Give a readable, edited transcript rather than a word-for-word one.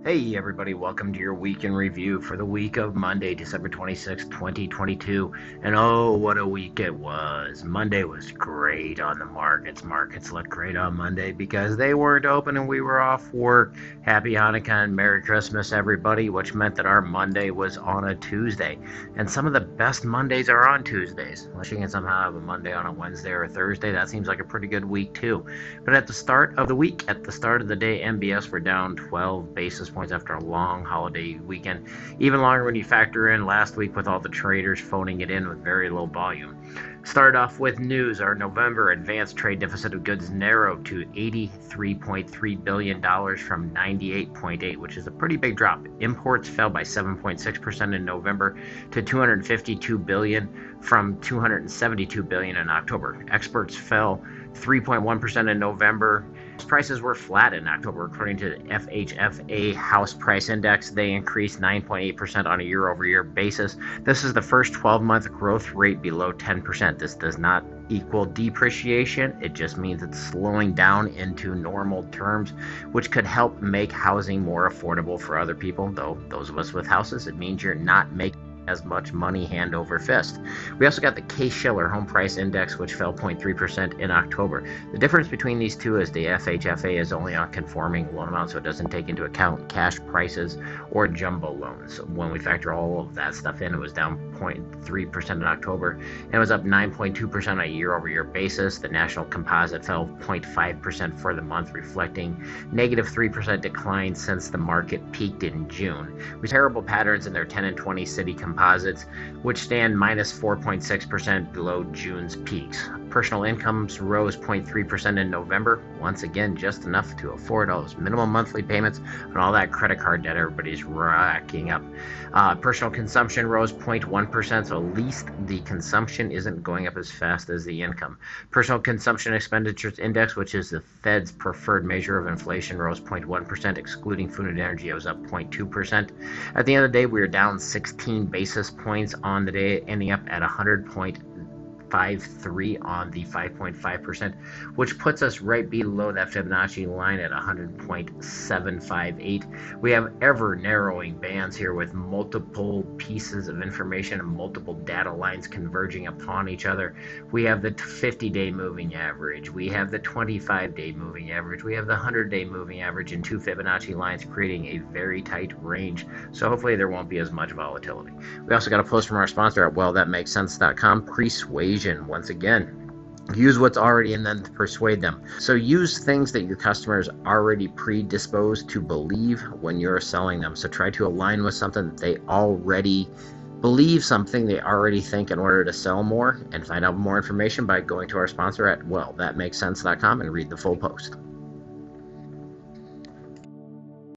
Hey everybody, welcome to your week in review for the week of Monday, December 26th, 2022. And oh, what a week it was. Monday was great on the markets. Markets looked great on Monday because they weren't open and we were off work. Happy Hanukkah and Merry Christmas, everybody, which meant that our Monday was on a Tuesday. And some of the best Mondays are on Tuesdays. Unless you can somehow have a Monday on a Wednesday or a Thursday, that seems like a pretty good week too. But at the start of the week, at the start of the day, MBS were down 12 basis points after a long holiday weekend. Even longer when you factor in last week with all the traders phoning it in with very low volume. Start off with news. Our November advanced trade deficit of goods narrowed to $83.3 billion from $98.8, which is a pretty big drop. Imports fell by 7.6% in November to $252 billion from $272 billion in October. Exports fell 3.1% in November. Prices were flat in October, according to the FHFA House Price Index. They increased 9.8% on a year-over-year basis. This is the first 12-month growth rate below 10%. This does not equal depreciation. It just means it's slowing down into normal terms, which could help make housing more affordable for other people. Though those of us with houses, it means you're not making as much money hand over fist. We also got the Case-Shiller Home Price Index, which fell 0.3% in October. The difference between these two is the FHFA is only on conforming loan amounts, so it doesn't take into account cash prices or jumbo loans. So when we factor all of that stuff in, it was down 0.3% in October, and it was up 9.2% on a year-over-year basis. The national composite fell 0.5% for the month, reflecting negative 3% decline since the market peaked in June. With terrible patterns in their 10 and 20 city composites, which stand minus 4.6% below June's peaks. Personal incomes rose 0.3% in November, once again just enough to afford all those minimum monthly payments and all that credit card debt everybody's racking up. Personal consumption rose 0.1%, so at least the consumption isn't going up as fast as the income. Personal consumption expenditures index, which is the Fed's preferred measure of inflation, rose 0.1%, excluding food and energy. It was up 0.2%. At the end of the day, we were down 16 basis points on the day, ending up at 100.53 on the 5.5%, which puts us right below that Fibonacci line at 100.758. We have ever narrowing bands here with multiple pieces of information and multiple data lines converging upon each other. We have the 50-day moving average, we have the 25-day moving average, we have the 100-day moving average, and two Fibonacci lines creating a very tight range. So hopefully there won't be as much volatility. We also got a post from our sponsor at WellThatMakesSense.com, Persuasion. Once again, use what's already and then persuade them. So use things that your customers already predisposed to believe when you're selling them. So try to align with something that they already believe, something they already think, in order to sell more. And find out more information by going to our sponsor at WellThatMakesSense.com and read the full post.